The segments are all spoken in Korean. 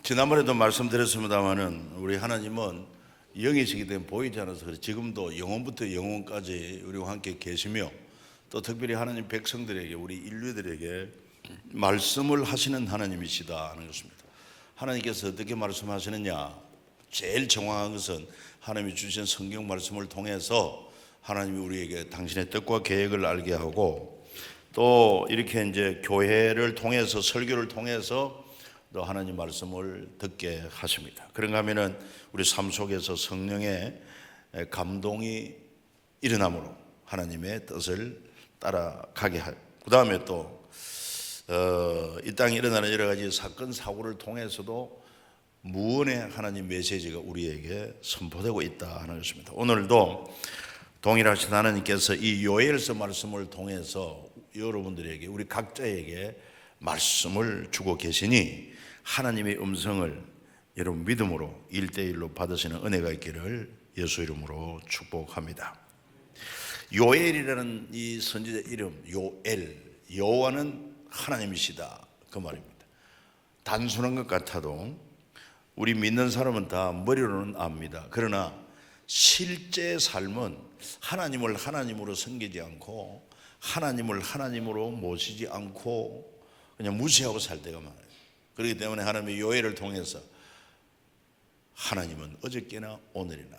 지난번에도 말씀드렸습니다마는 우리 하나님은 영이시기 때문에 보이지 않아서 그래 지금도 영원부터 영원까지 우리와 함께 계시며 또 특별히 하나님 백성들에게 우리 인류들에게 말씀을 하시는 하나님이시다 하는 것입니다. 하나님께서 어떻게 말씀하시느냐, 제일 정확한 것은 하나님이 주신 성경 말씀을 통해서 하나님이 우리에게 당신의 뜻과 계획을 알게 하고 또 이렇게 이제 교회를 통해서 설교를 통해서 또 하나님 말씀을 듣게 하십니다. 그런가 하면은 우리 삶 속에서 성령의 감동이 일어남으로 하나님의 뜻을 따라가게 하고, 그 다음에 또 이 땅에 일어나는 여러 가지 사건 사고를 통해서도 무언의 하나님 메시지가 우리에게 선포되고 있다 하는 것입니다. 오늘도 동일하신 하나님께서 이 요엘서 말씀을 통해서 여러분들에게, 우리 각자에게 말씀을 주고 계시니 하나님의 음성을 여러분 믿음으로 1대1로 받으시는 은혜가 있기를 예수 이름으로 축복합니다. 요엘이라는 이 선지자 이름, 요엘, 여호와는 하나님이시다, 그 말입니다. 단순한 것 같아도 우리 믿는 사람은 다 머리로는 압니다. 그러나 실제 삶은 하나님을 하나님으로 섬기지 않고 하나님을 하나님으로 모시지 않고 그냥 무시하고 살 때가 많아요. 그렇기 때문에 하나님의 요엘을 통해서 하나님은 어저께나 오늘이나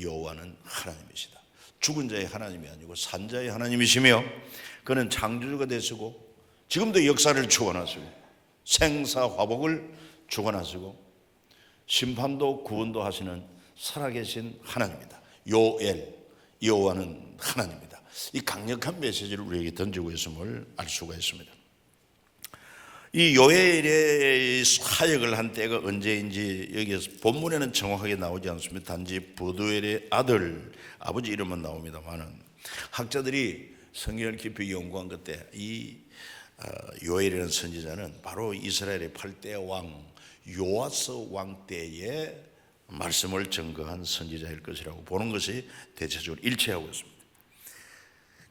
여호와는 하나님이시다. 죽은 자의 하나님이 아니고 산 자의 하나님이시며 그는 창조주가 되시고 지금도 역사를 주관하시고 생사화복을 주관하시고 심판도 구원도 하시는 살아계신 하나님이다. 요엘, 여호와는 하나님이다. 이 강력한 메시지를 우리에게 던지고 있음을 알 수가 있습니다. 이 요엘의 사역을 한 때가 언제인지 여기에서 본문에는 정확하게 나오지 않습니다. 단지 부두엘의 아들, 아버지 이름은 나옵니다만은 학자들이 성경을 깊이 연구한 그때 이 요엘이라는 선지자는 바로 이스라엘의 8대 왕 요아스 왕 때의 말씀을 증거한 선지자일 것이라고 보는 것이 대체적으로 일치하고 있습니다.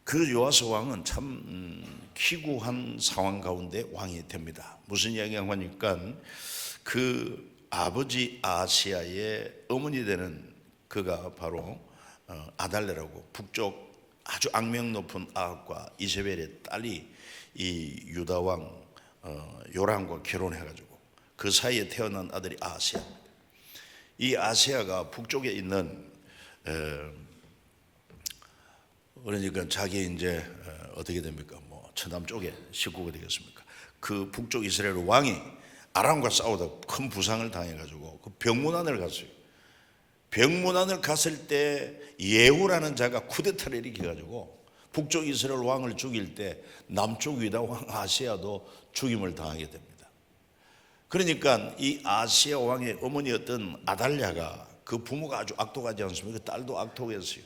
그 요아스 왕은 참 기구한 상황 가운데 왕이 됩니다. 무슨 이야기가 하니까 그 아버지 아시아의 어머니 되는 그가 바로 아달랴라고 북쪽 아주 악명 높은 아합과 이세벨의 딸이 이 유다 왕 요람과 결혼해가지고 그 사이에 태어난 아들이 아시아입니다. 이 아시아가 북쪽에 있는 그러니까 자기 이제 어떻게 됩니까? 뭐 천남 쪽에 식구가 되겠습니까? 그 북쪽 이스라엘 왕이 아람과 싸우다 큰 부상을 당해가지고 그 병문안을 갔어요. 병문안을 갔을 때 예후라는 자가 쿠데타를 일으켜가지고 북쪽 이스라엘 왕을 죽일 때 남쪽 유다 왕 아시아도 죽임을 당하게 됩니다. 그러니까 이 아시아 왕의 어머니였던 아달랴가 그 부모가 아주 악독하지 않습니까? 그 딸도 악독했어요.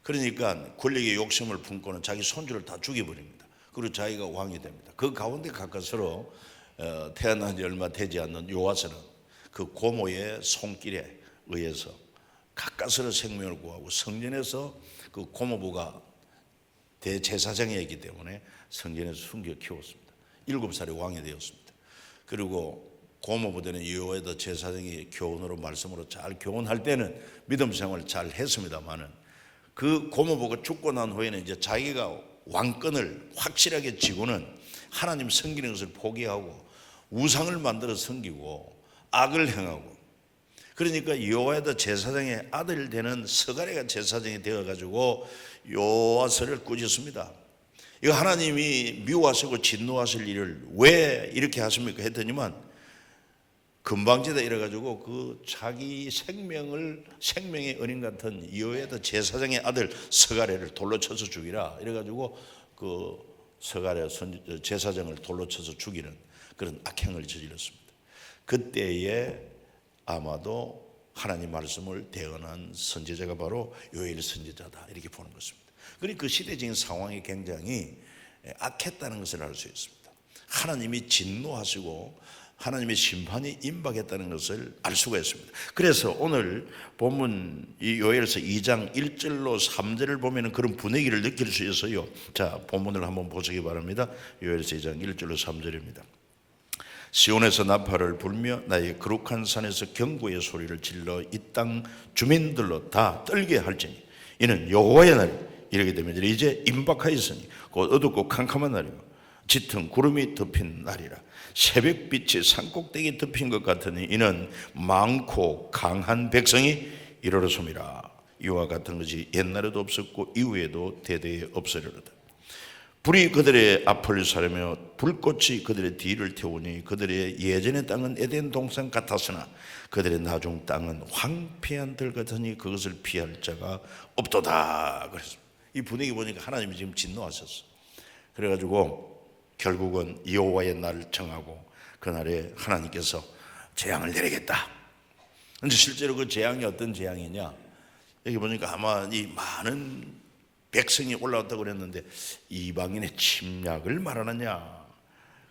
그러니까 권력의 욕심을 품고는 자기 손주를 다 죽여버립니다. 그리고 자기가 왕이 됩니다. 그 가운데 가까스로 태어난 지 얼마 되지 않는 요아스는 그 고모의 손길에 의해서 가까스로 생명을 구하고 성전에서 그 고모부가 대제사장이었기 때문에 성전에서 숨겨 키웠습니다. 7살에 왕이 되었습니다. 그리고 고모부 되는 여호와의 제사장이 교훈으로 말씀으로 잘 교훈할 때는 믿음 생활을 잘 했습니다만은 그 고모부가 죽고 난 후에는 이제 자기가 왕권을 확실하게 쥐고는 하나님 섬기는 것을 포기하고 우상을 만들어 섬기고 악을 행하고, 그러니까 여호와의 제사장의 아들 되는 스가랴가 제사장이 되어가지고 요아스를 꾸짖습니다. 이거 하나님이 미워하시고 진노하실 일을 왜 이렇게 하십니까 했더니만 금방지다 이래가지고 그 자기 생명의 은인 같은 여호와의 제사장의 아들 스가랴를 돌로 쳐서 죽이라 이래가지고 그 스가랴 제사장을 돌로 쳐서 죽이는 그런 악행을 저질렀습니다. 그때에 아마도 하나님 말씀을 대언한 선지자가 바로 요엘 선지자다 이렇게 보는 것입니다. 그러니까 그 시대적인 상황이 굉장히 악했다는 것을 알 수 있습니다. 하나님이 진노하시고 하나님의 심판이 임박했다는 것을 알 수가 있습니다. 그래서 오늘 본문 이 요엘서 2장 1절로 3절을 보면 그런 분위기를 느낄 수 있어요. 자, 본문을 한번 보시기 바랍니다. 요엘서 2장 1절로 3절입니다. 시온에서 나팔을 불며 나의 거룩한 산에서 경고의 소리를 질러 이 땅 주민들로 다 떨게 할지니 이는 여호와의 날이 이르게 되면 이제 임박하였으니 곧 어둡고 캄캄한 날이고 짙은 구름이 덮인 날이라. 새벽빛이 산꼭대기에 덮인 것 같으니 이는 많고 강한 백성이 이르렀음이라. 이와 같은 것이 옛날에도 없었고 이후에도 대대에 없으리로다. 불이 그들의 앞을 사르며 불꽃이 그들의 뒤를 태우니 그들의 예전의 땅은 에덴 동산 같았으나 그들의 나중 땅은 황폐한 들 같으니 그것을 피할 자가 없도다. 그래서 이 분위기 보니까 하나님이 지금 진노하셨어. 그래가지고 결국은 여호와의 날을 정하고 그날에 하나님께서 재앙을 내리겠다. 근데 실제로 그 재앙이 어떤 재앙이냐, 여기 보니까 아마 이 많은 백성이 올라왔다고 그랬는데 이방인의 침략을 말하느냐,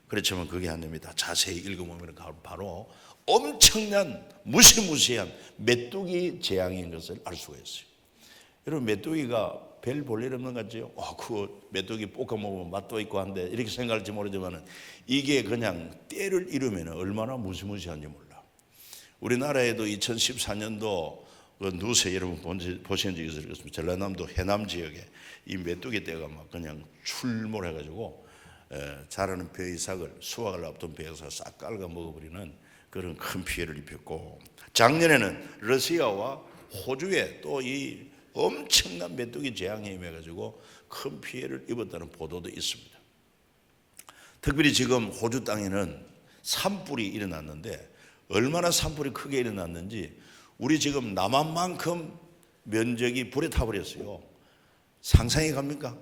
그렇지만 그게 안 됩니다. 자세히 읽어보면 바로 엄청난 무시무시한 메뚜기 재앙인 것을 알 수가 있어요. 여러분, 메뚜기가 별 볼 일 없는 것 같죠? 그 메뚜기 볶아 먹으면 맛도 있고 한데 이렇게 생각할지 모르지만 이게 그냥 때를 이루면 얼마나 무시무시한지 몰라. 우리나라에도 2014년도 그 누세 여러분 보신 적이 있을 것입니다. 전라남도 해남 지역에 이 메뚜기 떼가 막 그냥 출몰해가지고 자라는 벼이삭을, 수확을 앞둔 벼이삭을 싹 깔아 먹어버리는 그런 큰 피해를 입혔고, 작년에는 러시아와 호주에 또 이 엄청난 메뚜기 재앙에 임해가지고 큰 피해를 입었다는 보도도 있습니다. 특별히 지금 호주 땅에는 산불이 일어났는데 얼마나 산불이 크게 일어났는지 우리 지금 남한만큼 면적이 불에 타버렸어요. 상상이 갑니까?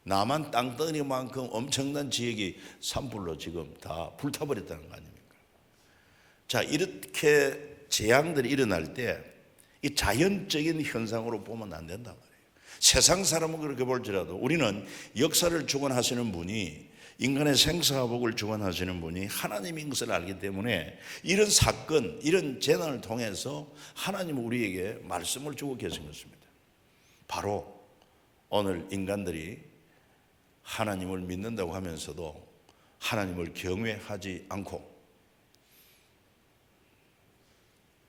남한 땅덩이만큼 엄청난 지역이 산불로 지금 다 불타버렸다는 거 아닙니까? 자, 이렇게 재앙들이 일어날 때 이 자연적인 현상으로 보면 안 된단 말이에요. 세상 사람은 그렇게 볼지라도 우리는 역사를 주관하시는 분이, 인간의 생사복을 주관하시는 분이 하나님인 것을 알기 때문에 이런 사건, 이런 재난을 통해서 하나님은 우리에게 말씀을 주고 계신 것입니다. 바로 오늘 인간들이 하나님을 믿는다고 하면서도 하나님을 경외하지 않고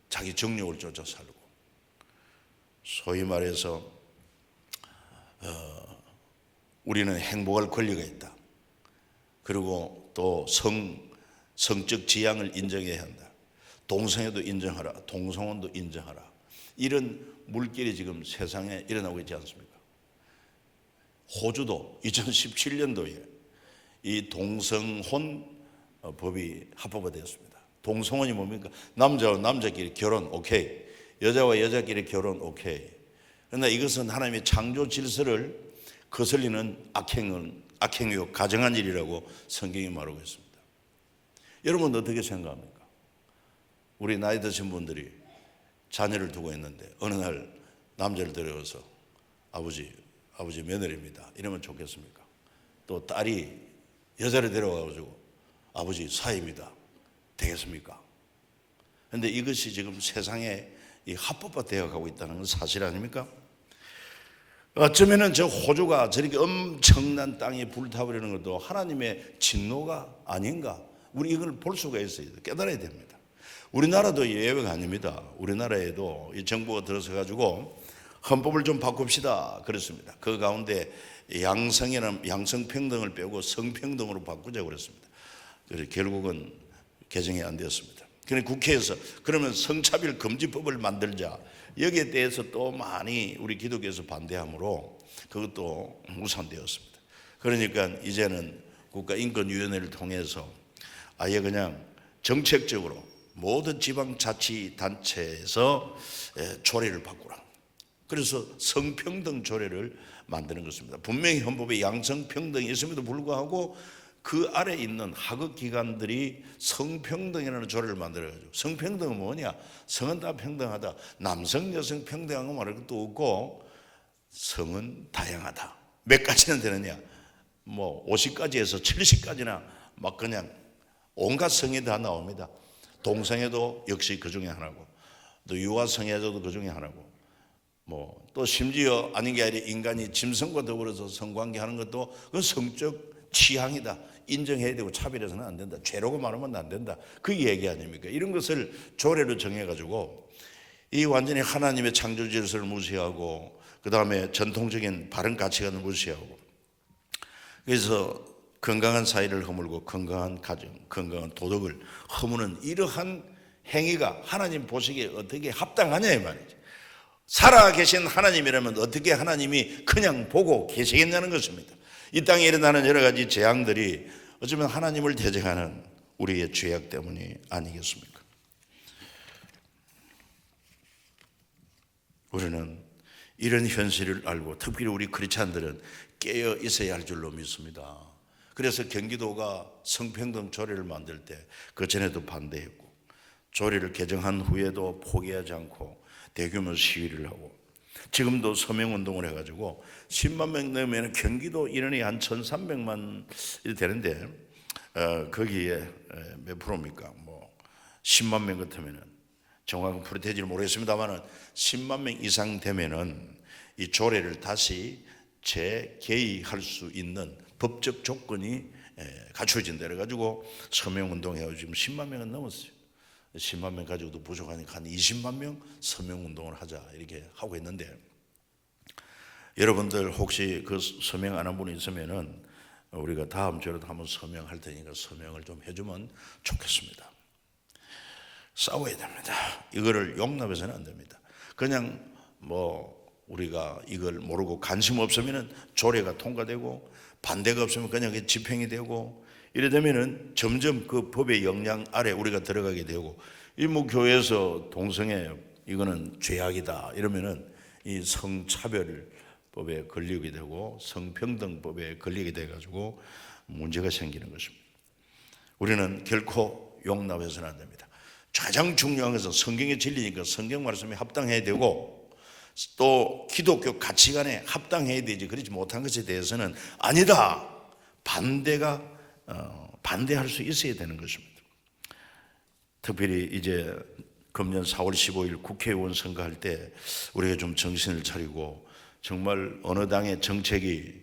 자기 정욕을 쫓아 살고, 소위 말해서 우리는 행복할 권리가 있다. 그리고 또 성적 지향을 인정해야 한다. 동성애도 인정하라, 동성혼도 인정하라. 이런 물결이 지금 세상에 일어나고 있지 않습니까? 호주도 2017년도에 이 동성혼 법이 합법화되었습니다. 동성혼이 뭡니까? 남자와 남자끼리 결혼 오케이, 여자와 여자끼리 결혼 오케이. 그러나 이것은 하나님의 창조 질서를 거슬리는 악행이요 가정한 일이라고 성경이 말하고 있습니다. 여러분 어떻게 생각합니까? 우리 나이 드신 분들이 자녀를 두고 있는데 어느 날 남자를 데려와서 아버지 며느리입니다 이러면 좋겠습니까? 또 딸이 여자를 데려와가지고 아버지 사위입니다 되겠습니까? 그런데 이것이 지금 세상에 이 합법화되어 가고 있다는 건 사실 아닙니까? 어쩌면은 저 호주가 저렇게 엄청난 땅에 불타버리는 것도 하나님의 진노가 아닌가, 우리 이걸 볼 수가 있어요. 깨달아야 됩니다. 우리나라도 예외가 아닙니다. 우리나라에도 이 정부가 들어서 가지고 헌법을 좀 바꿉시다 그랬습니다. 그 가운데 양성평등을 빼고 성평등으로 바꾸자고 그랬습니다. 그래서 결국은 개정이 안 되었습니다. 그런데 국회에서 그러면 성차별 금지법을 만들자, 여기에 대해서 또 많이 우리 기독교에서 반대하므로 그것도 무산되었습니다. 그러니까 이제는 국가인권위원회를 통해서 아예 그냥 정책적으로 모든 지방자치단체에서 조례를 바꾸라. 그래서 성평등 조례를 만드는 것입니다. 분명히 헌법에 양성평등이 있음에도 불구하고 그 아래 있는 하급기관들이 성평등이라는 조례를 만들어가지고, 성평등은 뭐냐? 성은 다 평등하다. 남성 여성 평등한 거 말할 것도 없고 성은 다양하다. 몇 가지는 되느냐? 뭐 50가지에서 70가지나 막 그냥 온갖 성이 다 나옵니다. 동성애도 역시 그 중에 하나고, 또 유아성애자도 그 중에 하나고, 뭐 또 심지어 아닌 게 아니라 인간이 짐승과 더불어서 성관계하는 것도 그 성적 취향이다. 인정해야 되고 차별해서는 안 된다. 죄라고 말하면 안 된다. 그 얘기 아닙니까? 이런 것을 조례로 정해가지고 이 완전히 하나님의 창조 질서를 무시하고 그 다음에 전통적인 바른 가치관을 무시하고 그래서 건강한 사회를 허물고 건강한 가정, 건강한 도덕을 허무는 이러한 행위가 하나님 보시기에 어떻게 합당하냐 이 말이죠. 살아계신 하나님이라면 어떻게 하나님이 그냥 보고 계시겠냐는 것입니다. 이 땅에 일어나는 여러 가지 재앙들이 어쩌면 하나님을 대적하는 우리의 죄악 때문이 아니겠습니까? 우리는 이런 현실을 알고 특별히 우리 크리스찬들은 깨어 있어야 할 줄로 믿습니다. 그래서 경기도가 성평등 조례를 만들 때 그전에도 반대했고 조례를 개정한 후에도 포기하지 않고 대규모 시위를 하고 지금도 서명운동을 해가지고 10만 명 넘으면 경기도 인원이 한 1,300만 되는데 거기에 몇 프로입니까? 뭐 10만 명 같으면은 정확한 프로테이지를 모르겠습니다만은 10만 명 이상 되면은 이 조례를 다시 재개의할 수 있는 법적 조건이 갖춰진다 그래가지고 서명운동해가지고 지금 10만 명은 넘었어요. 10만 명 가지고도 부족하니까 한 20만 명 서명운동을 하자 이렇게 하고 있는데 여러분들 혹시 그 서명 안 한 분이 있으면은 우리가 다음 주에도 한번 서명할 테니까 서명을 좀 해주면 좋겠습니다. 싸워야 됩니다. 이거를 용납해서는 안 됩니다. 그냥 뭐 우리가 이걸 모르고 관심 없으면은 조례가 통과되고 반대가 없으면 그냥 집행이 되고 이래 되면은 점점 그 법의 영향 아래 우리가 들어가게 되고 이 뭐 교회에서 동성애 이거는 죄악이다 이러면은 이 성차별법에 걸리게 되고 성평등법에 걸리게 돼 가지고 문제가 생기는 것입니다. 우리는 결코 용납해서는 안 됩니다. 가장 중요한 것은 성경의 진리니까 성경 말씀에 합당해야 되고 또 기독교 가치관에 합당해야 되지 그렇지 못한 것에 대해서는 아니다 반대할 수 있어야 되는 것입니다. 특별히 이제 금년 4월 15일 국회의원 선거할 때 우리가 좀 정신을 차리고 정말 어느 당의 정책이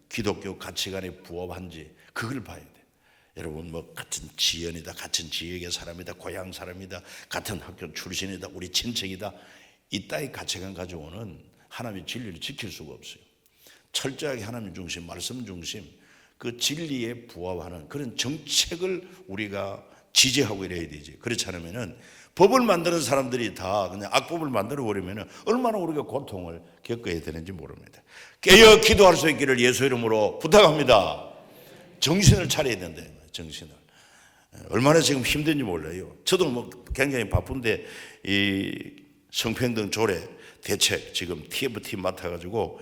기독교 가치관에 부합한지 그걸 봐야 돼. 여러분 뭐 같은 지연이다, 같은 지역의 사람이다, 고향 사람이다, 같은 학교 출신이다, 우리 친척이다 이따위 가치관 가져오는 하나님의 진리를 지킬 수가 없어요. 철저하게 하나님 중심, 말씀 중심 그 진리에 부합하는 그런 정책을 우리가 지지하고 이래야 되지. 그렇지 않으면은 법을 만드는 사람들이 다 그냥 악법을 만들어 버리면은 얼마나 우리가 고통을 겪어야 되는지 모릅니다. 깨어 기도할 수 있기를 예수 이름으로 부탁합니다. 정신을 차려야 된다. 정신을. 얼마나 지금 힘든지 몰라요. 저도 뭐 굉장히 바쁜데 이 성평등 조례 대책 지금 TFT 맡아가지고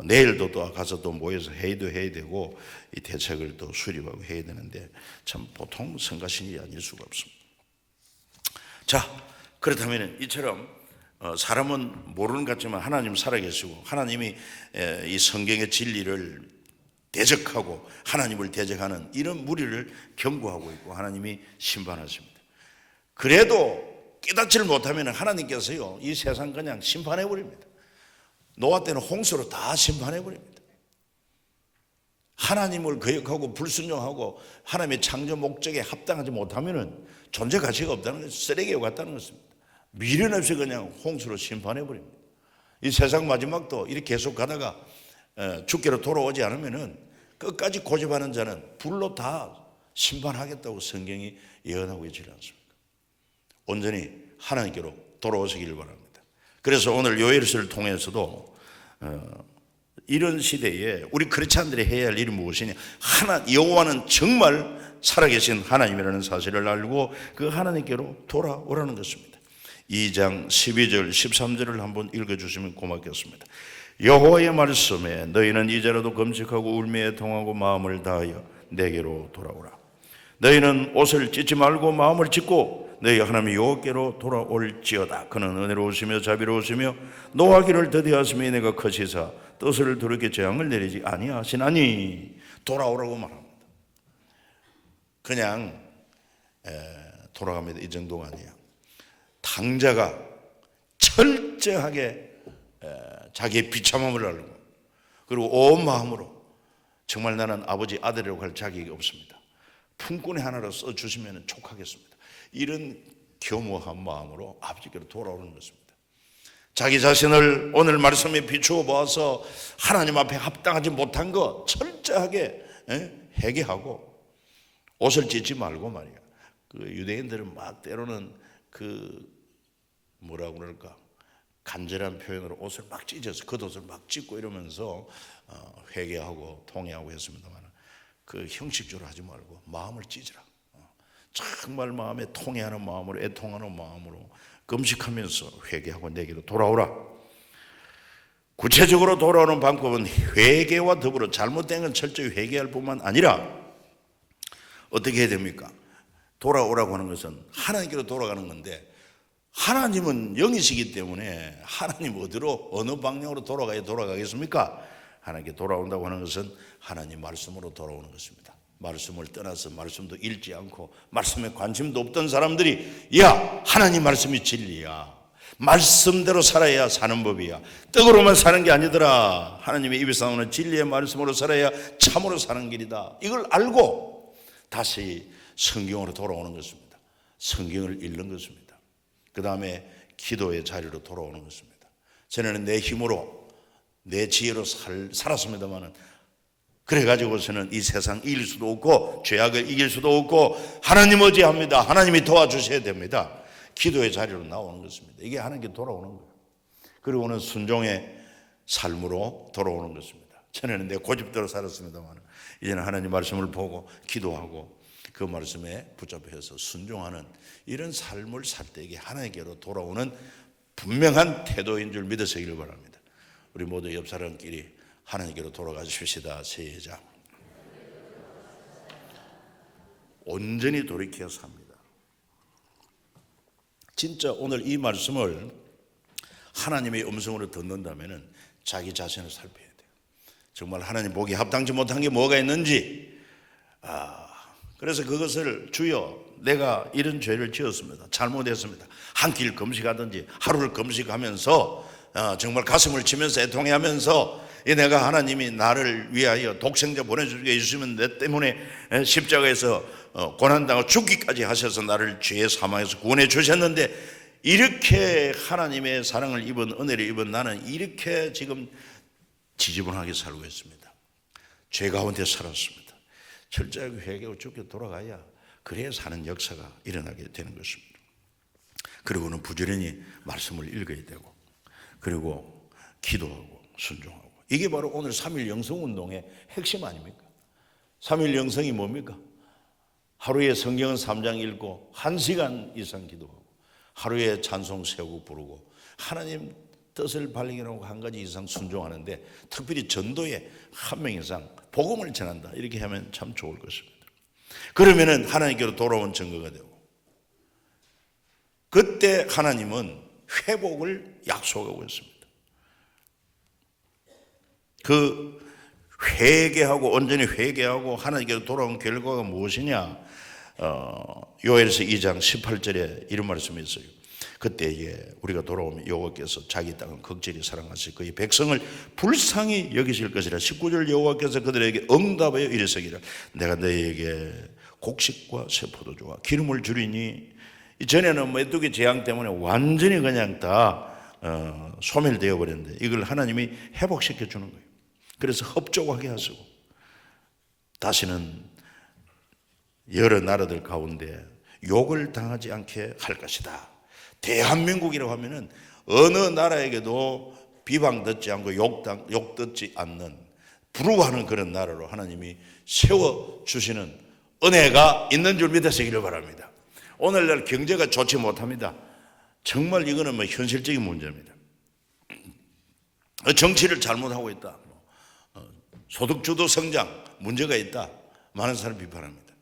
내일도 또 가서 또 모여서 회의도 해야 되고 이 대책을 또 수립하고 해야 되는데 참 보통 성가신이 아닐 수가 없습니다. 자, 그렇다면 이처럼 사람은 모르는 것 같지만 하나님 살아계시고 하나님이 이 성경의 진리를 대적하고 하나님을 대적하는 이런 무리를 경고하고 있고 하나님이 심판하십니다. 그래도 깨닫지를 못하면 하나님께서요 이 세상 그냥 심판해 버립니다. 노아 때는 홍수로 다 심판해 버립니다. 하나님을 거역하고 불순종하고 하나님의 창조 목적에 합당하지 못하면 존재 가치가 없다는 것이 쓰레기에 같다는 것입니다. 미련 없이 그냥 홍수로 심판해 버립니다. 이 세상 마지막도 이렇게 계속 가다가 주께로 돌아오지 않으면 끝까지 고집하는 자는 불로 다 심판하겠다고 성경이 예언하고 있지 않습니까? 온전히 하나님께로 돌아오시기를 바랍니다. 그래서 오늘 요엘서를 통해서도 이런 시대에 우리 크리스찬들이 해야 할 일이 무엇이냐, 여호와는 정말 살아계신 하나님이라는 사실을 알고 그 하나님께로 돌아오라는 것입니다. 2장 12절 13절을 한번 읽어주시면 고맙겠습니다. 여호와의 말씀에 너희는 이제라도 금식하고 울며 통하고 마음을 다하여 내게로 돌아오라. 너희는 옷을 찢지 말고 마음을 찢고 너희 하나님 여호와께로 돌아올지어다. 그는 은혜로우시며 자비로우시며 노하기를 더디하시며 내가 거시사 뜻을 두렵게 재앙을 내리지 아니하시나니. 돌아오라고 말합니다. 그냥 돌아갑니다. 이 정도가 아니에요. 당자가 철저하게 자기의 비참함을 알고 그리고 온 마음으로 정말 나는 아버지 아들이라고 할 자격이 없습니다. 품꾼의 하나로 써주시면 촉하겠습니다. 이런 겸허한 마음으로 아버지께로 돌아오는 것입니다. 자기 자신을 오늘 말씀에 비추어 보아서 하나님 앞에 합당하지 못한 거 철저하게 회개하고 옷을 찢지 말고 말이야. 그 유대인들은 막 때로는 그 뭐라고 그럴까 간절한 표현으로 옷을 막 찢어서 겉옷을 막 찢고 이러면서 회개하고 통회하고 했습니다만 그 형식적으로 하지 말고 마음을 찢으라. 정말 마음에 통회하는 마음으로 애통하는 마음으로 금식하면서 회개하고 내게로 돌아오라. 구체적으로 돌아오는 방법은 회개와 더불어 잘못된 건 철저히 회개할 뿐만 아니라 어떻게 해야 됩니까? 돌아오라고 하는 것은 하나님께로 돌아가는 건데 하나님은 영이시기 때문에 하나님 어디로 어느 방향으로 돌아가야 돌아가겠습니까? 하나님께 돌아온다고 하는 것은 하나님 말씀으로 돌아오는 것입니다. 말씀을 떠나서 말씀도 읽지 않고 말씀에 관심도 없던 사람들이 야 하나님 말씀이 진리야, 말씀대로 살아야 사는 법이야, 떡으로만 사는 게 아니더라, 하나님의 입에서 나오는 진리의 말씀으로 살아야 참으로 사는 길이다, 이걸 알고 다시 성경으로 돌아오는 것입니다. 성경을 읽는 것입니다. 그 다음에 기도의 자리로 돌아오는 것입니다. 전에는 내 힘으로 내 지혜로 살았습니다마는 그래가지고서는 이 세상 이길 수도 없고 죄악을 이길 수도 없고 하나님 의지합니다. 하나님이 도와주셔야 됩니다. 기도의 자리로 나오는 것입니다. 이게 하나님께 돌아오는 거예요. 그리고는 순종의 삶으로 돌아오는 것입니다. 전에는 내 고집대로 살았습니다만 이제는 하나님 말씀을 보고 기도하고 그 말씀에 붙잡혀서 순종하는 이런 삶을 살 때에게 하나님께로 돌아오는 분명한 태도인 줄 믿으시길 바랍니다. 우리 모두 옆 사람끼리 하나님께로 돌아가 주시다. 시작. 온전히 돌이켜서 합니다. 진짜 오늘 이 말씀을 하나님의 음성으로 듣는다면 자기 자신을 살펴야 돼요. 정말 하나님 보기에 합당치 못한 게 뭐가 있는지. 그래서 그것을 주여 내가 이런 죄를 지었습니다. 잘못했습니다. 한 끼를 금식하든지 하루를 금식하면서 정말 가슴을 치면서 애통해하면서 내가 하나님이 나를 위하여 독생자 보내주게 해주시면 내 때문에 십자가에서 고난당하고 죽기까지 하셔서 나를 죄의 사망에서 구원해 주셨는데 이렇게 하나님의 사랑을 입은 은혜를 입은 나는 이렇게 지금 지지분하게 살고 있습니다. 죄 가운데 살았습니다. 철저하게 회개하고 죽게 돌아가야 그래야 사는 역사가 일어나게 되는 것입니다. 그리고는 부지런히 말씀을 읽어야 되고 그리고 기도하고 순종하고 이게 바로 오늘 3일 영성운동의 핵심 아닙니까? 3일 영성이 뭡니까? 하루에 성경은 3장 읽고 1시간 이상 기도하고 하루에 찬송 세우고 부르고 하나님 뜻을 발견하고 한 가지 이상 순종하는데 특별히 전도에 한 명 이상 복음을 전한다 이렇게 하면 참 좋을 것입니다. 그러면은 하나님께로 돌아온 증거가 되고 그때 하나님은 회복을 약속하고 있습니다. 그 회개하고 온전히 회개하고 하나님께로 돌아온 결과가 무엇이냐? 요엘서 2장 18절에 이런 말씀이 있어요. 그때에 우리가 돌아오면 여호와께서 자기 땅을 극절히 사랑하실 그의 백성을 불쌍히 여기실 것이라. 19절 여호와께서 그들에게 응답하여 이르시기를 내가 너희에게 곡식과 새 포도주와 기름을 주리니 이전에는 메뚜기 재앙 때문에 완전히 그냥 다 소멸되어 버렸는데 이걸 하나님이 회복시켜 주는 거예요. 그래서 흡족하게 하시고 다시는 여러 나라들 가운데 욕을 당하지 않게 할 것이다. 대한민국이라고 하면은 어느 나라에게도 비방 듣지 않고 욕 듣지 않는 부러워하는 그런 나라로 하나님이 세워주시는 은혜가 있는 줄 믿으시기를 바랍니다. 오늘날 경제가 좋지 못합니다. 정말 이거는 현실적인 문제입니다. 정치를 잘못하고 있다. 소득주도 성장 문제가 있다. 많은 사람이 비판합니다.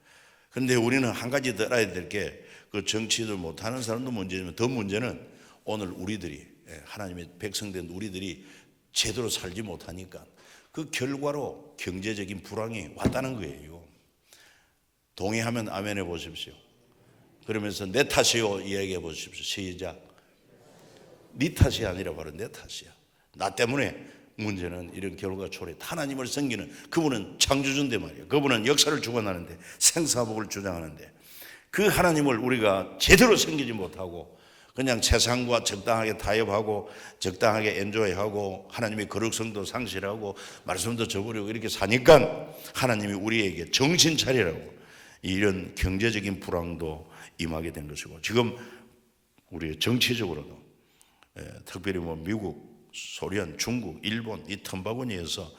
그런데 우리는 한 가지 더 알아야 될 게 그 정치도 못하는 사람도 문제지만 더 문제는 오늘 우리들이 하나님의 백성된 우리들이 제대로 살지 못하니까 그 결과로 경제적인 불황이 왔다는 거예요. 동의하면 아멘 해보십시오. 그러면서 내 탓이요 이야기해 보십시오. 시작. 네 탓이 아니라 바로 내 탓이야. 나 때문에 문제는 이런 결과 초래 하나님을 섬기는 그분은 창조주인데 말이에요. 그분은 역사를 주관하는데 생사복을 주장하는데 그 하나님을 우리가 제대로 섬기지 못하고 그냥 세상과 적당하게 타협하고 적당하게 엔조이하고 하나님의 거룩성도 상실하고 말씀도 저버리고 이렇게 사니까 하나님이 우리에게 정신 차리라고 이런 경제적인 불황도 임하게 된 것이고 지금 우리 정치적으로도 특별히 뭐 미국, 소련, 중국, 일본 이 틈바구니에서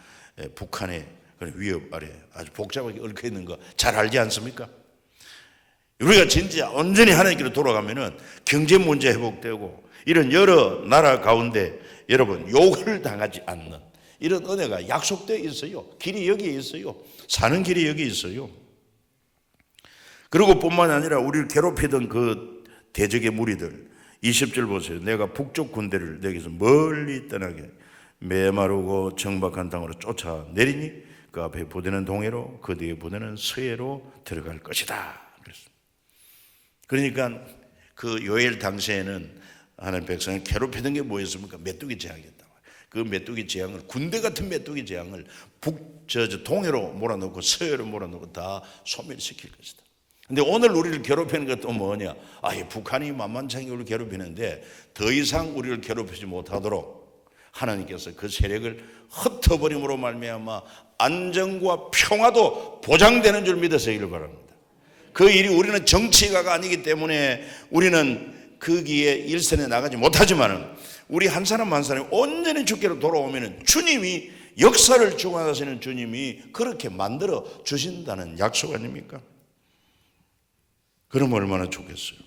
북한의 그런 위협 아래 아주 복잡하게 얽혀 있는 거 잘 알지 않습니까? 우리가 진짜 온전히 하나님께로 돌아가면은 경제 문제 회복되고 이런 여러 나라 가운데 여러분 욕을 당하지 않는 이런 은혜가 약속되어 있어요. 길이 여기에 있어요. 사는 길이 여기 있어요. 그리고 뿐만 아니라 우리를 괴롭히던 그 대적의 무리들 20절 보세요. 내가 북쪽 군대를 내게서 멀리 떠나게 메마르고 정박한 땅으로 쫓아내리니 그 앞에 부대는 동해로 그 뒤에 부대는 서해로 들어갈 것이다. 그러니까 그 요엘 당시에는 하나님 백성을 괴롭히던 게 뭐였습니까? 메뚜기 재앙이었다. 그 메뚜기 재앙을 군대 같은 메뚜기 재앙을 동해로 몰아넣고 서해로 몰아넣고 다 소멸시킬 것이다. 근데 오늘 우리를 괴롭히는 것도 뭐냐? 북한이 만만찮게 우리를 괴롭히는데 더 이상 우리를 괴롭히지 못하도록 하나님께서 그 세력을 흩어버림으로 말미암아 안정과 평화도 보장되는 줄 믿으시기를 바랍니다. 그 일이 우리는 정치가가 아니기 때문에 우리는 거기에 일선에 나가지 못하지만은 우리 한 사람 한 사람이 온전히 주께로 돌아오면은 주님이 역사를 주관하시는 주님이 그렇게 만들어 주신다는 약속 아닙니까? 그러면 얼마나 좋겠어요.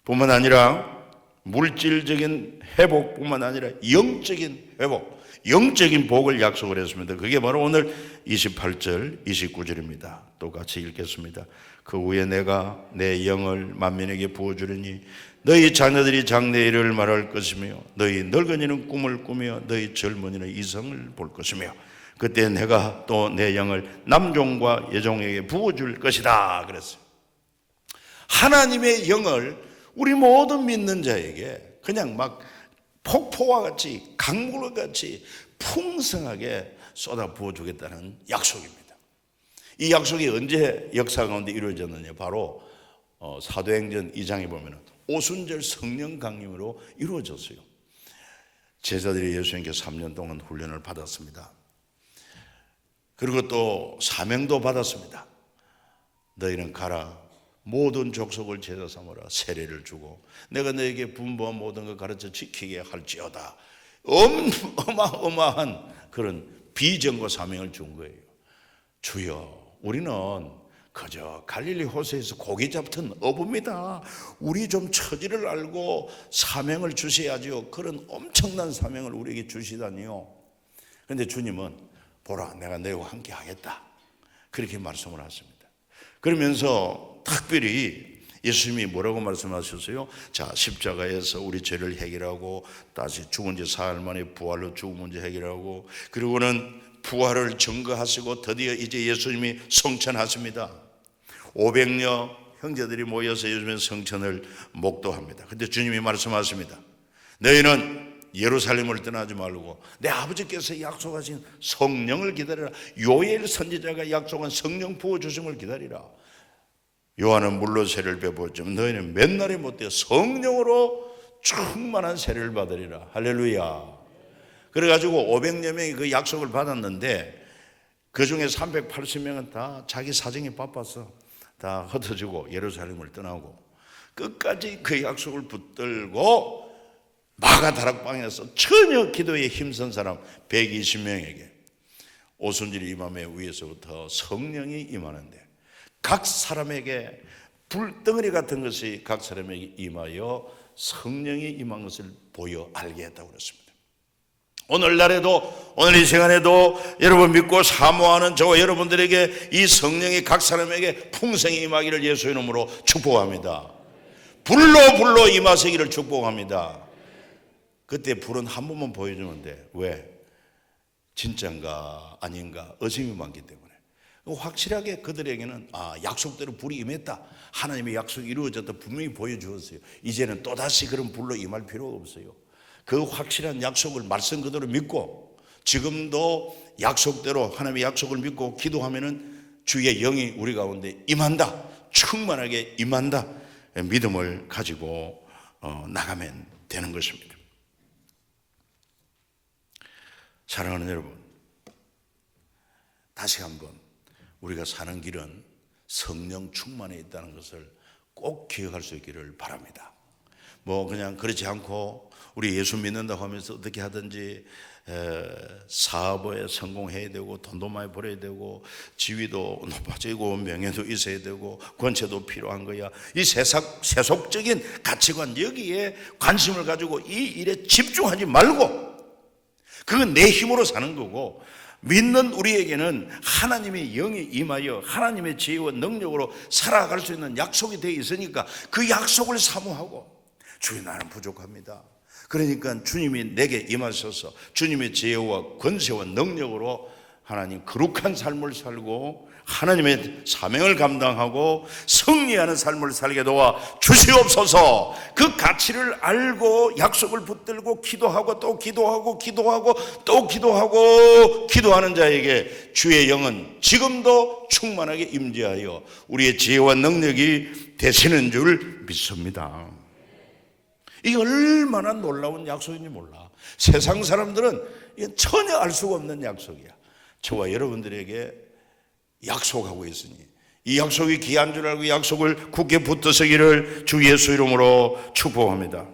뿐만 아니라 물질적인 회복뿐만 아니라 영적인 회복, 영적인 복을 약속을 했습니다. 그게 바로 오늘 28절, 29절입니다. 똑같이 읽겠습니다. 그 후에 내가 내 영을 만민에게 부어주리니 너희 자녀들이 장래의 일을 말할 것이며 너희 늙은이는 꿈을 꾸며 너희 젊은이는 이성을 볼 것이며 그때 내가 또 내 영을 남종과 여종에게 부어줄 것이다 그랬어요. 하나님의 영을 우리 모든 믿는 자에게 그냥 막 폭포와 같이 강물과 같이 풍성하게 쏟아 부어주겠다는 약속입니다. 이 약속이 언제 역사 가운데 이루어졌느냐? 바로 사도행전 2장에 보면 오순절 성령 강림으로 이루어졌어요. 제자들이 예수님께 3년 동안 훈련을 받았습니다. 그리고 또 사명도 받았습니다. 너희는 가라 모든 족속을 제자 삼으라 세례를 주고 내가 너에게 분부한 모든 걸 가르쳐 지키게 할지어다. 어마어마한 그런 비전과 사명을 준 거예요. 주여 우리는 그저 갈릴리 호수에서 고기 잡던 어부입니다. 우리 좀 처지를 알고 사명을 주셔야죠. 그런 엄청난 사명을 우리에게 주시다니요. 그런데 주님은 보라 내가 너희와 함께 하겠다 그렇게 말씀을 하십니다. 그러면서 특별히 예수님이 뭐라고 말씀하셨어요? 자, 십자가에서 우리 죄를 해결하고 다시 죽은 지 사흘 만에 부활로 죽은 문제 해결하고 그리고는 부활을 증거하시고 드디어 이제 예수님이 성천하십니다. 500여 형제들이 모여서 예수님의 성천을 목도합니다. 근데 주님이 말씀하십니다. 너희는 예루살렘을 떠나지 말고 내 아버지께서 약속하신 성령을 기다리라. 요엘 선지자가 약속한 성령 부어주심을 기다리라. 요한은 물로 세례를 베푸었지만 너희는 맨날에 못되어 성령으로 충만한 세례를 받으리라. 할렐루야. 그래가지고 500여 명이 그 약속을 받았는데 그 중에 380명은 다 자기 사정이 바빠서 다 흩어지고 예루살렘을 떠나고 끝까지 그 약속을 붙들고 마가다락방에서 전혀 기도에 힘쓴 사람 120명에게 오순절이 임함에 위에서부터 성령이 임하는데 각 사람에게 불덩어리 같은 것이 각 사람에게 임하여 성령이 임한 것을 보여 알게 했다고 그랬습니다. 오늘날에도 오늘 이 시간에도 여러분 믿고 사모하는 저와 여러분들에게 이 성령이 각 사람에게 풍성히 임하기를 예수의 이름으로 축복합니다. 불로 임하시기를 축복합니다. 그때 불은 한 번만 보여주는데 왜? 진짜인가 아닌가 의심이 많기 때문에 확실하게 그들에게는 약속대로 불이 임했다. 하나님의 약속이 이루어졌다. 분명히 보여주었어요. 이제는 또다시 그런 불로 임할 필요가 없어요. 그 확실한 약속을 말씀 그대로 믿고 지금도 약속대로 하나님의 약속을 믿고 기도하면은 주의 영이 우리 가운데 임한다, 충만하게 임한다, 믿음을 가지고 나가면 되는 것입니다. 사랑하는 여러분, 다시 한번 우리가 사는 길은 성령 충만에 있다는 것을 꼭 기억할 수 있기를 바랍니다. 뭐 그냥 그렇지 않고 우리 예수 믿는다고 하면서 어떻게 하든지 사업에 성공해야 되고 돈도 많이 벌어야 되고 지위도 높아지고 명예도 있어야 되고 권세도 필요한 거야. 이 세속적인 가치관, 여기에 관심을 가지고 이 일에 집중하지 말고, 그건 내 힘으로 사는 거고, 믿는 우리에게는 하나님의 영이 임하여 하나님의 지혜와 능력으로 살아갈 수 있는 약속이 되어 있으니까 그 약속을 사모하고, 주님 나는 부족합니다, 그러니까 주님이 내게 임하셔서 주님의 지혜와 권세와 능력으로 하나님 거룩한 삶을 살고 하나님의 사명을 감당하고 승리하는 삶을 살게 도와 주시옵소서. 그 가치를 알고 약속을 붙들고 기도하고 또 기도하고 기도하고 또 기도하고 기도하는 자에게 주의 영은 지금도 충만하게 임재하여 우리의 지혜와 능력이 되시는 줄 믿습니다. 이게 얼마나 놀라운 약속인지 몰라. 세상 사람들은 이건 전혀 알 수가 없는 약속이야. 저와 여러분들에게 약속하고 있으니 이 약속이 귀한 줄 알고 약속을 굳게 붙드시기를 주 예수 이름으로 축복합니다.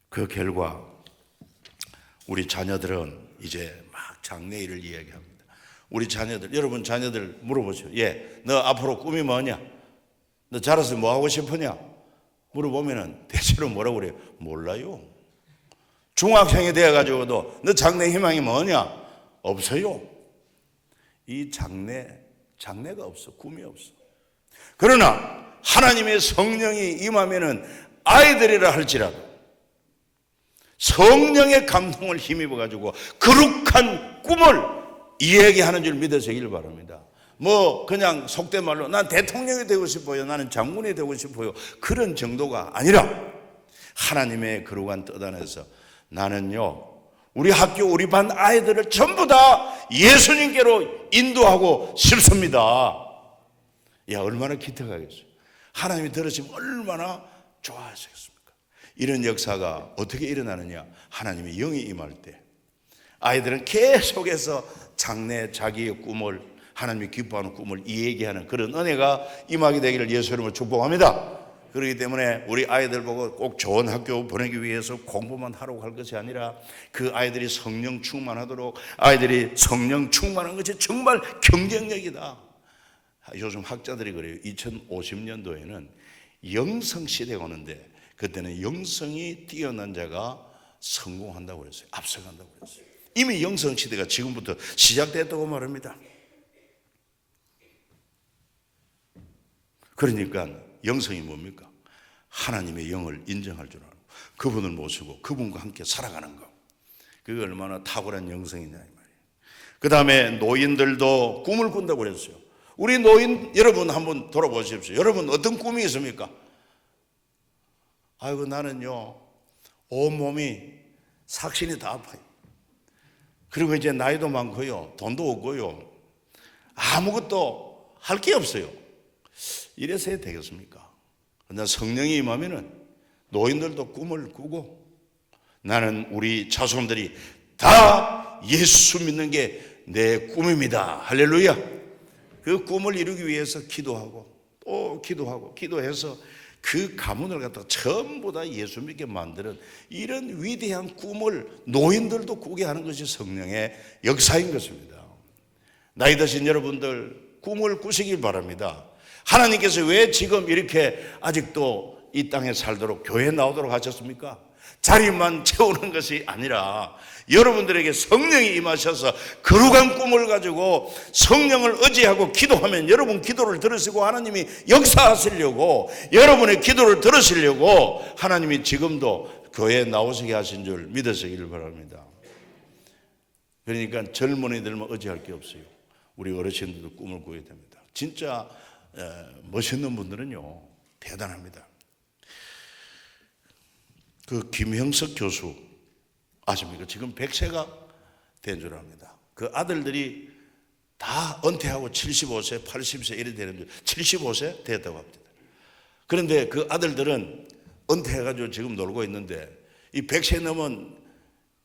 그 결과 우리 자녀들은 이제 막 장래일을 이야기합니다. 우리 자녀들, 여러분 자녀들 물어보세요. 너 앞으로 꿈이 뭐냐? 너 자라서 뭐 하고 싶으냐? 물어보면은 대체로 뭐라고 그래요? 몰라요. 중학생이 되어가지고도 너 장래 희망이 뭐냐? 없어요. 이 장래가 없어. 꿈이 없어. 그러나 하나님의 성령이 임하면은 아이들이라 할지라도 성령의 감동을 힘입어가지고 거룩한 꿈을 이야기하는 줄 믿으시길 바랍니다. 뭐 그냥 속된 말로 난 대통령이 되고 싶어요, 나는 장군이 되고 싶어요, 그런 정도가 아니라 하나님의 거룩한 뜻 안에서 나는요 우리 학교 우리 반 아이들을 전부 다 예수님께로 인도하고 싶습니다. 야, 얼마나 기특하겠어요. 하나님이 들으시면 얼마나 좋아하시겠습니까? 이런 역사가 어떻게 일어나느냐? 하나님의 영이 임할 때 아이들은 계속해서 장래 자기의 꿈을, 하나님이 기뻐하는 꿈을 이야기하는 그런 은혜가 임하게 되기를 예수 이름으로 축복합니다. 그렇기 때문에 우리 아이들 보고 꼭 좋은 학교 보내기 위해서 공부만 하라고 할 것이 아니라 그 아이들이 성령 충만하도록, 아이들이 성령 충만한 것이 정말 경쟁력이다. 요즘 학자들이 그래요. 2050년도에는 영성시대가 오는데 그때는 영성이 뛰어난 자가 성공한다고 그랬어요. 앞서간다고 그랬어요. 이미 영성시대가 지금부터 시작됐다고 말합니다. 그러니까 영성이 뭡니까? 하나님의 영을 인정할 줄 알고 그분을 모시고 그분과 함께 살아가는 것, 그게 얼마나 탁월한 영성이냐 이 말이에요. 그 다음에 노인들도 꿈을 꾼다고 그랬어요. 우리 노인 여러분 한번 돌아보십시오. 여러분 어떤 꿈이 있습니까? 아이고 나는요 온몸이 삭신이 다 아파요. 그리고 이제 나이도 많고요, 돈도 없고요, 아무것도 할 게 없어요. 이래서 해야 되겠습니까? 그러나 성령이 임하면은 노인들도 꿈을 꾸고 나는 우리 자손들이 다 예수 믿는 게 내 꿈입니다. 할렐루야. 그 꿈을 이루기 위해서 기도하고 또 기도하고 기도해서 그 가문을 갖다가 전부 다 예수 믿게 만드는 이런 위대한 꿈을 노인들도 꾸게 하는 것이 성령의 역사인 것입니다. 나이 드신 여러분들 꿈을 꾸시길 바랍니다. 하나님께서 왜 지금 이렇게 아직도 이 땅에 살도록 교회에 나오도록 하셨습니까? 자리만 채우는 것이 아니라 여러분들에게 성령이 임하셔서 거룩한 꿈을 가지고 성령을 의지하고 기도하면 여러분 기도를 들으시고 하나님이 역사하시려고, 여러분의 기도를 들으시려고 하나님이 지금도 교회에 나오시게 하신 줄 믿으시길 바랍니다. 그러니까 젊은이들만 의지할 게 없어요. 우리 어르신들도 꿈을 꾸어야 됩니다. 진짜 멋있는 분들은요 대단합니다. 그 김형석 교수 아십니까? 지금 100세가 된 줄 압니다. 그 아들들이 다 은퇴하고 75세, 80세 이래 되는 줄, 75세 됐다고 합니다. 그런데 그 아들들은 은퇴해가지고 지금 놀고 있는데 이 100세 넘은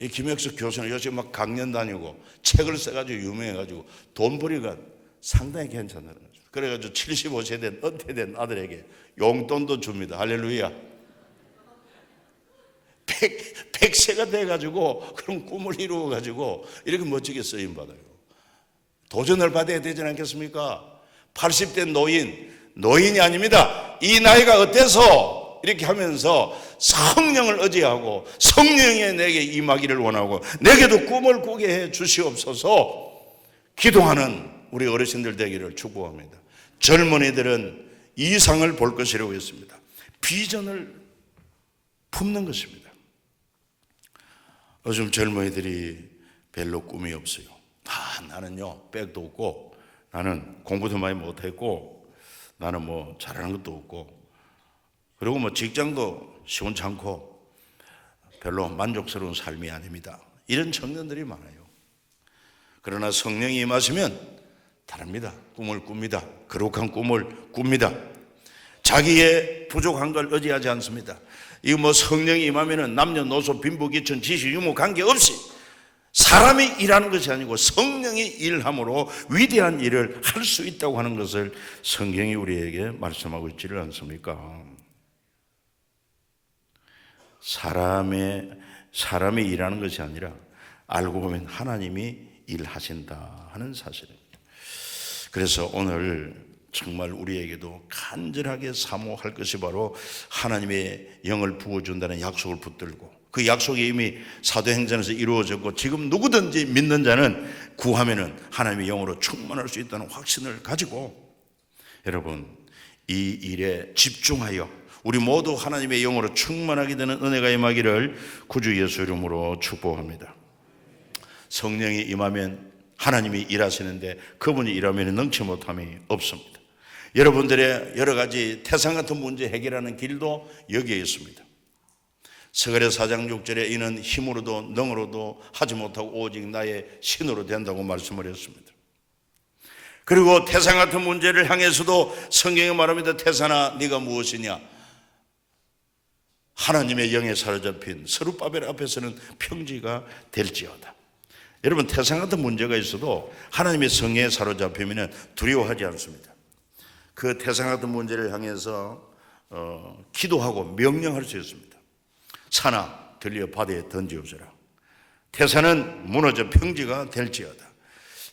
이 김혁석 교수는 요즘 막 강연 다니고 책을 써가지고 유명해가지고 돈벌이가 상당히 괜찮다는 거죠. 그래가지고 75세 된 은퇴된 아들에게 용돈도 줍니다. 할렐루야. 100세가 돼가지고 그런 꿈을 이루어가지고 이렇게 멋지게 쓰임받아요. 도전을 받아야 되지 않겠습니까? 80대 노인이 아닙니다. 이 나이가 어때서 이렇게 하면서 성령을 의지하고 성령이 내게 임하기를 원하고 내게도 꿈을 꾸게 해 주시옵소서 기도하는 우리 어르신들 되기를 축복합니다. 젊은이들은 이상을 볼 것이라고 했습니다. 비전을 품는 것입니다. 요즘 젊은이들이 별로 꿈이 없어요. 나는요 백도 없고 나는 공부도 많이 못했고 나는 뭐 잘하는 것도 없고 그리고 뭐 직장도 시원찮고 별로 만족스러운 삶이 아닙니다. 이런 청년들이 많아요. 그러나 성령이 임하시면 다릅니다. 꿈을 꿉니다. 거룩한 꿈을 꿉니다. 자기의 부족한 걸 의지하지 않습니다. 이거 뭐 성령이 임하면은 남녀노소 빈부귀천 지식 유무 관계없이 사람이 일하는 것이 아니고 성령이 일함으로 위대한 일을 할 수 있다고 하는 것을 성경이 우리에게 말씀하고 있지를 않습니까? 사람이 일하는 것이 아니라 알고 보면 하나님이 일하신다 하는 사실입니다. 그래서 오늘 정말 우리에게도 간절하게 사모할 것이 바로 하나님의 영을 부어준다는 약속을 붙들고 그 약속이 이미 사도행전에서 이루어졌고 지금 누구든지 믿는 자는 구하면은 하나님의 영으로 충만할 수 있다는 확신을 가지고 여러분 이 일에 집중하여 우리 모두 하나님의 영으로 충만하게 되는 은혜가 임하기를 구주 예수 이름으로 축복합니다. 성령이 임하면 하나님이 일하시는데 그분이 일하면 능치 못함이 없습니다. 여러분들의 여러 가지 태산 같은 문제 해결하는 길도 여기에 있습니다. 스가랴 4장 6절에 이는 힘으로도 능으로도 하지 못하고 오직 나의 신으로 된다고 말씀을 했습니다. 그리고 태산 같은 문제를 향해서도 성경이 말합니다. 태산아 네가 무엇이냐? 하나님의 영에 사로잡힌 스룹바벨 앞에서는 평지가 될지어다. 여러분 태산 같은 문제가 있어도 하나님의 성에 사로잡히면 두려워하지 않습니다. 그 태산 같은 문제를 향해서 기도하고 명령할 수 있습니다. 산아 들려 바다에 던지어져라. 태산은 무너져 평지가 될지어다.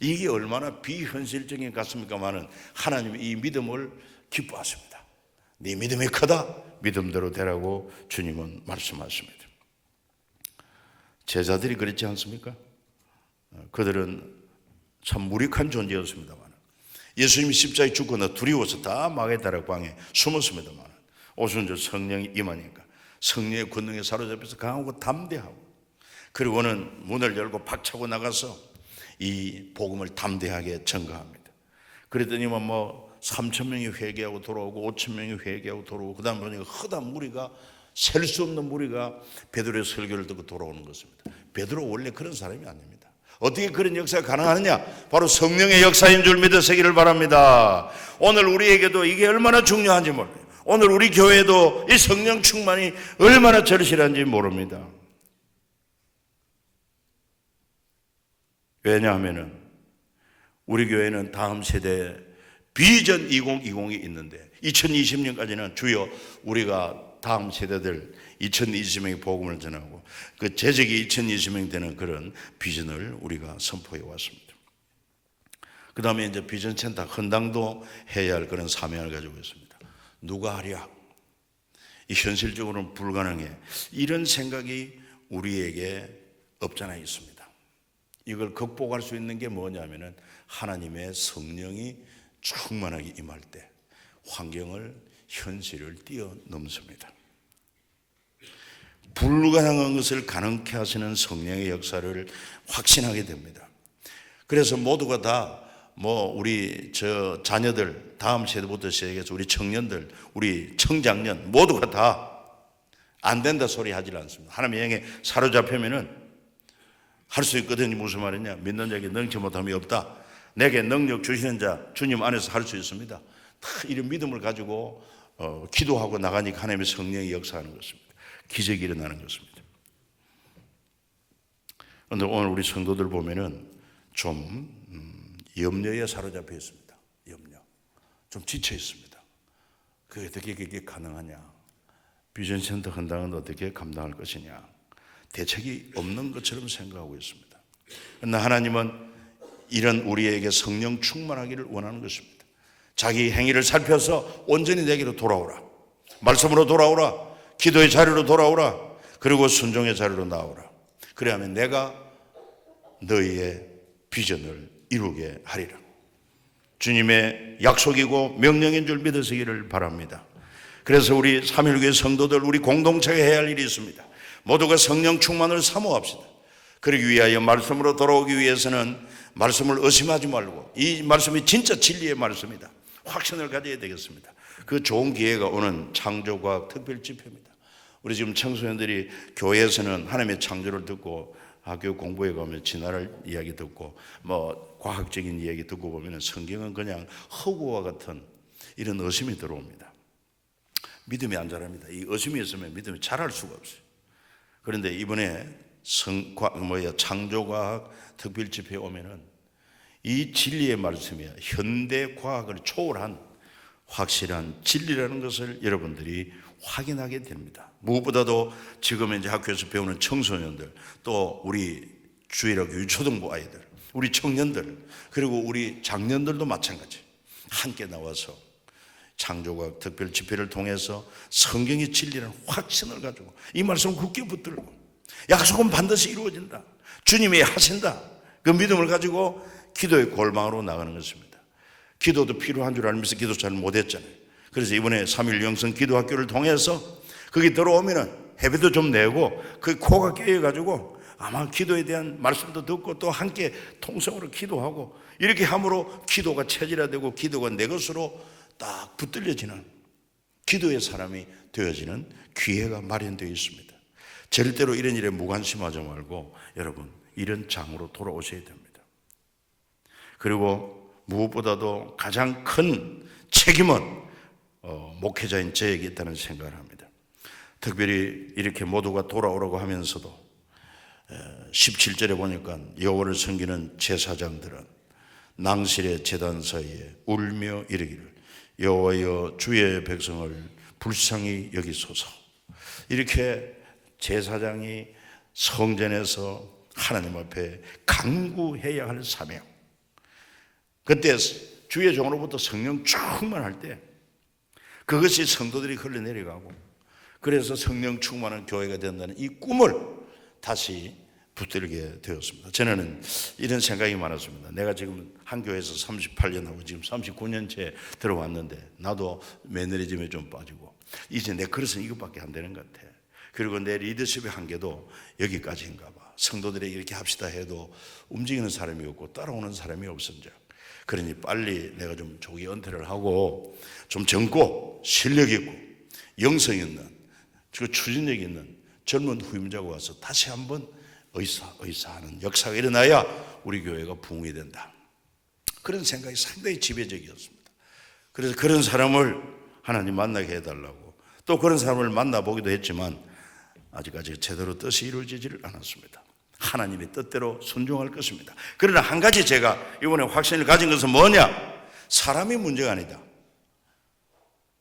이게 얼마나 비현실적인 것 같습니까마는 하나님이 이 믿음을 기뻐하십니다. 네 믿음이 크다. 믿음대로 되라고 주님은 말씀하십니다. 제자들이 그렇지 않습니까? 그들은 참 무력한 존재였습니다만 예수님이 십자가에 죽거나 두려워서 다 마게다락 방에 숨었습니다만 오순절 성령이 임하니까 성령의 권능에 사로잡혀서 강하고 담대하고 그리고는 문을 열고 박차고 나가서 이 복음을 담대하게 전가합니다. 그랬더니만 뭐 3,000명이 회개하고 돌아오고 5,000명이 회개하고 돌아오고 그 다음 보니까 허다한 무리가 셀 수 없는 무리가 베드로의 설교를 듣고 돌아오는 것입니다. 베드로 원래 그런 사람이 아닙니다. 어떻게 그런 역사가 가능하느냐? 바로 성령의 역사인 줄 믿으시기를 바랍니다. 오늘 우리에게도 이게 얼마나 중요한지 몰라요. 오늘 우리 교회도 이 성령 충만이 얼마나 절실한지 모릅니다. 왜냐하면 우리 교회는 다음 세대 비전 2020이 있는데 2020년까지는 주여 우리가 다음 세대들 2020명의 복음을 전하고 그 재직이 2020명 되는 그런 비전을 우리가 선포해 왔습니다. 그 다음에 이제 비전센터 헌당도 해야 할 그런 사명을 가지고 있습니다. 누가 하랴? 이 현실적으로는 불가능해. 이런 생각이 우리에게 없잖아 있습니다. 이걸 극복할 수 있는 게 뭐냐면은 하나님의 성령이 충만하게 임할 때 환경을 현실을 뛰어넘습니다. 불가능한 것을 가능케 하시는 성령의 역사를 확신하게 됩니다. 그래서 모두가 다 우리 자녀들 다음 세대부터 시작해서 우리 청년들 우리 청장년 모두가 다 안 된다 소리 하질 않습니다. 하나님의 영에 사로잡히면은 할 수 있거든요. 무슨 말이냐? 믿는 자에게 능치 못함이 없다. 내게 능력 주시는 자 주님 안에서 할 수 있습니다. 다 이런 믿음을 가지고 기도하고 나가니까 하나님의 성령이 역사하는 것입니다. 기적이 일어나는 것입니다. 그런데 오늘 우리 성도들 보면은 좀 염려에 사로잡혀 있습니다. 염려. 좀 지쳐 있습니다. 그게 어떻게 그게 가능하냐? 비전센터 헌당은 어떻게 감당할 것이냐? 대책이 없는 것처럼 생각하고 있습니다. 그러나 하나님은 이런 우리에게 성령 충만하기를 원하는 것입니다. 자기 행위를 살펴서 온전히 내게로 돌아오라. 말씀으로 돌아오라. 기도의 자리로 돌아오라. 그리고 순종의 자리로 나오라. 그래야만 내가 너희의 비전을 이루게 하리라. 주님의 약속이고 명령인 줄 믿으시기를 바랍니다. 그래서 우리 3.1교회 성도들, 우리 공동체가 해야 할 일이 있습니다. 모두가 성령 충만을 사모합시다. 그러기 위하여 말씀으로 돌아오기 위해서는 말씀을 의심하지 말고 이 말씀이 진짜 진리의 말씀이다. 확신을 가져야 되겠습니다. 그 좋은 기회가 오는 창조과학 특별집회입니다. 우리 지금 청소년들이 교회에서는 하나님의 창조를 듣고 학교 공부에 가면 진화를 이야기 듣고 뭐 과학적인 이야기 듣고 보면 성경은 그냥 허구와 같은 이런 의심이 들어옵니다. 믿음이 안 자랍니다. 이 의심이 있으면 믿음이 자랄 수가 없어요. 그런데 이번에 창조과학 특별집회에 오면은 이 진리의 말씀이 현대 과학을 초월한 확실한 진리라는 것을 여러분들이 확인하게 됩니다. 무엇보다도 지금 이제 학교에서 배우는 청소년들, 또 우리 주일학교 유초등부 아이들, 우리 청년들, 그리고 우리 장년들도 마찬가지. 함께 나와서 창조과학 특별 집회를 통해서 성경의 진리라는 확신을 가지고 이 말씀을 굳게 붙들고 약속은 반드시 이루어진다. 주님이 하신다. 그 믿음을 가지고 기도의 골방으로 나가는 것입니다. 기도도 필요한 줄 알면서 기도 잘 못했잖아요. 그래서 이번에 3.1 영성 기도학교를 통해서 거기 들어오면은 해배도 좀 내고 그 코가 깨어가지고 아마 기도에 대한 말씀도 듣고 또 함께 통성으로 기도하고 이렇게 함으로 기도가 체질화되고 기도가 내 것으로 딱 붙들려지는 기도의 사람이 되어지는 기회가 마련되어 있습니다. 절대로 이런 일에 무관심하지 말고 여러분 이런 장으로 돌아오셔야 됩니다. 그리고 무엇보다도 가장 큰 책임은 목회자인 저에게 있다는 생각을 합니다. 특별히 이렇게 모두가 돌아오라고 하면서도 17절에 보니까 여호와를 섬기는 제사장들은 낭실의 제단 사이에 울며 이르기를 여호와여 주의 백성을 불쌍히 여기소서. 이렇게 제사장이 성전에서 하나님 앞에 간구해야 할 사명. 그때 주의 종으로부터 성령 충만할 때 그것이 성도들이 흘러내려가고 그래서 성령 충만한 교회가 된다는 이 꿈을 다시 붙들게 되었습니다. 저는 이런 생각이 많았습니다. 내가 지금 한 교회에서 38년 하고 지금 39년째 들어왔는데 나도 매너리즘에 좀 빠지고 이제 내 그릇은 이것밖에 안 되는 것 같아. 그리고 내 리더십의 한계도 여기까지인가 봐. 성도들이 이렇게 합시다 해도 움직이는 사람이 없고 따라오는 사람이 없은즉 그러니 빨리 내가 좀 조기 은퇴를 하고 좀 젊고 실력 있고 영성 있는 그 추진력 있는 젊은 후임자가 와서 다시 한번 의사하는 역사가 일어나야 우리 교회가 부흥이 된다. 그런 생각이 상당히 지배적이었습니다. 그래서 그런 사람을 하나님 만나게 해달라고 또 그런 사람을 만나보기도 했지만 아직까지 제대로 뜻이 이루어지지를 않았습니다. 하나님의 뜻대로 순종할 것입니다. 그러나 한 가지 제가 이번에 확신을 가진 것은 뭐냐? 사람이 문제가 아니다.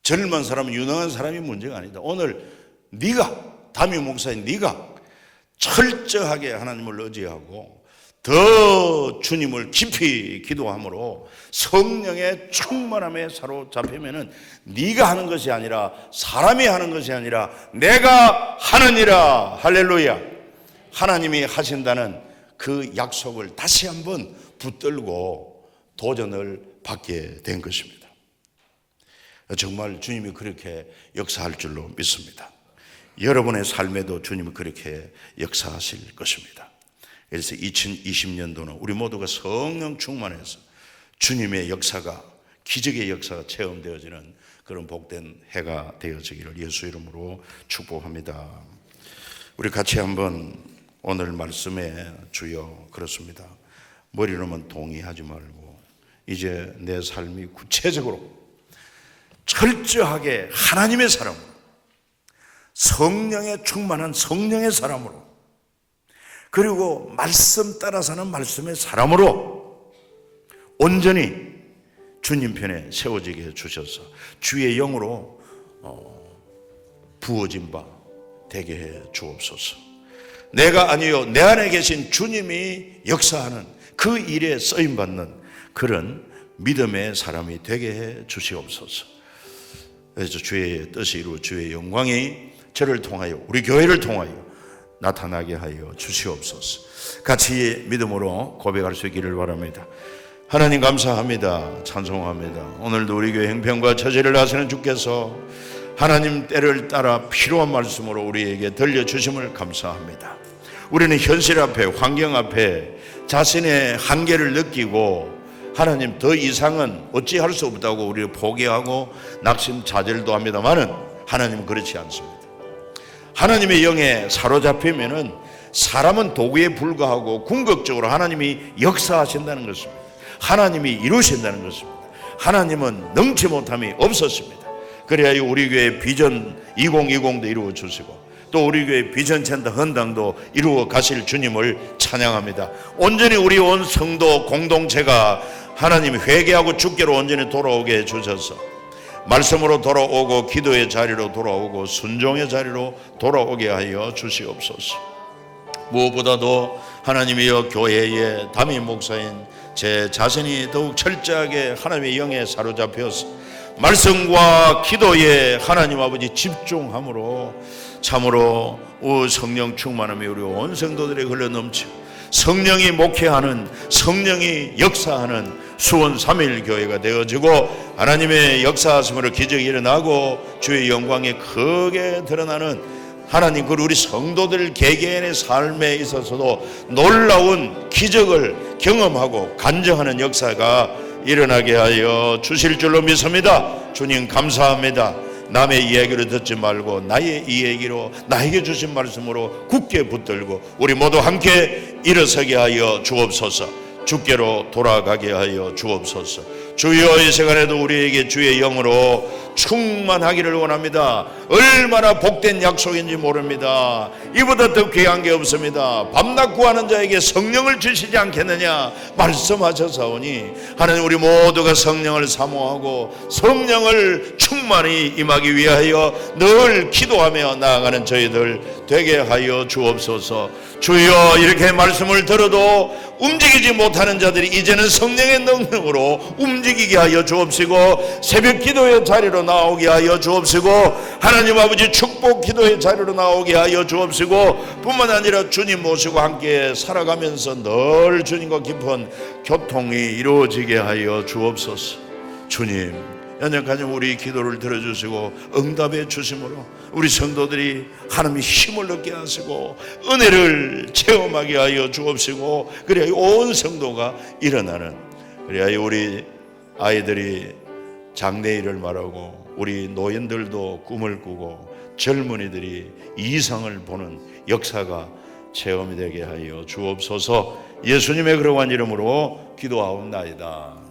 젊은 사람, 유능한 사람이 문제가 아니다. 오늘 네가 담임 목사인 네가 철저하게 하나님을 의지하고 더 주님을 깊이 기도함으로 성령의 충만함에 사로잡히면은 네가 하는 것이 아니라 사람이 하는 것이 아니라 내가 하느니라. 할렐루야. 하나님이 하신다는 그 약속을 다시 한번 붙들고 도전을 받게 된 것입니다. 정말 주님이 그렇게 역사할 줄로 믿습니다. 여러분의 삶에도 주님이 그렇게 역사하실 것입니다. 그래서 2020년도는 우리 모두가 성령 충만해서 주님의 역사가 기적의 역사가 체험되어지는 그런 복된 해가 되어지기를 예수 이름으로 축복합니다. 우리 같이 한번 오늘 말씀에 주여 그렇습니다. 머리로만 동의하지 말고 이제 내 삶이 구체적으로 철저하게 하나님의 사람으로, 성령에 충만한 성령의 사람으로, 그리고 말씀 따라 사는 말씀의 사람으로 온전히 주님 편에 세워지게 해주셔서 주의 영으로 부어진 바 되게 해 주옵소서. 내가 아니요 내 안에 계신 주님이 역사하는 그 일에 쓰임받는 그런 믿음의 사람이 되게 해 주시옵소서. 그래서 주의 뜻이 이루어 주의 영광이 저를 통하여 우리 교회를 통하여 나타나게 하여 주시옵소서. 같이 믿음으로 고백할 수 있기를 바랍니다. 하나님 감사합니다. 찬송합니다. 오늘도 우리 교회 형편과 처지를 아시는 주께서 하나님 때를 따라 필요한 말씀으로 우리에게 들려주심을 감사합니다. 우리는 현실 앞에, 환경 앞에 자신의 한계를 느끼고 하나님 더 이상은 어찌할 수 없다고 우리를 포기하고 낙심자절도 합니다만은 하나님은 그렇지 않습니다. 하나님의 영에 사로잡히면은 사람은 도구에 불과하고 궁극적으로 하나님이 역사하신다는 것입니다. 하나님이 이루신다는 것입니다. 하나님은 능치 못함이 없었습니다. 그래야 우리 교회 비전 2020도 이루어 주시고 또 우리 교회 비전센터 헌당도 이루어 가실 주님을 찬양합니다. 온전히 우리 온 성도 공동체가 하나님 회개하고 주께로 온전히 돌아오게 해주셔서 말씀으로 돌아오고 기도의 자리로 돌아오고 순종의 자리로 돌아오게 하여 주시옵소서. 무엇보다도 하나님이여 교회의 담임 목사인 제 자신이 더욱 철저하게 하나님의 영에 사로잡혀서 말씀과 기도에 하나님 아버지 집중함으로 참으로 성령 충만함이 우리 온 성도들에게 흘러넘치고 성령이 목회하는, 성령이 역사하는 수원 3일 교회가 되어지고 하나님의 역사하심으로 기적이 일어나고 주의 영광이 크게 드러나는 하나님 그 우리 성도들 개개인의 삶에 있어서도 놀라운 기적을 경험하고 간증하는 역사가 일어나게 하여 주실 줄로 믿습니다. 주님 감사합니다. 남의 이야기를 듣지 말고 나의 이야기로 나에게 주신 말씀으로 굳게 붙들고 우리 모두 함께 일어서게 하여 주옵소서. 주께로 돌아가게 하여 주옵소서. 주여 이 시간에도 우리에게 주의 영으로 충만하기를 원합니다. 얼마나 복된 약속인지 모릅니다. 이보다 더 귀한 게 없습니다. 밤낮 구하는 자에게 성령을 주시지 않겠느냐 말씀하셨사오니 하나님 우리 모두가 성령을 사모하고 성령을 충만히 임하기 위하여 늘 기도하며 나아가는 저희들 되게 하여 주옵소서. 주여 이렇게 말씀을 들어도 움직이지 못하는 자들이 이제는 성령의 능력으로 움직이게 하여 주옵시고 새벽 기도의 자리로 나오게 하여 주옵시고 하나님 아버지 축복 기도의 자리로 나오게 하여 주옵시고 뿐만 아니라 주님 모시고 함께 살아가면서 늘 주님과 깊은 교통이 이루어지게 하여 주옵소서. 주님 연약하신 우리 기도를 들어주시고 응답해 주심으로 우리 성도들이 하나님의 힘을 얻게 하시고 은혜를 체험하게 하여 주옵시고 그래야 온 성도가 일어나는 그래야 우리 아이들이 장래일을 말하고 우리 노인들도 꿈을 꾸고 젊은이들이 이상을 보는 역사가 체험이 되게 하여 주옵소서. 예수님의 그러한 이름으로 기도하옵나이다.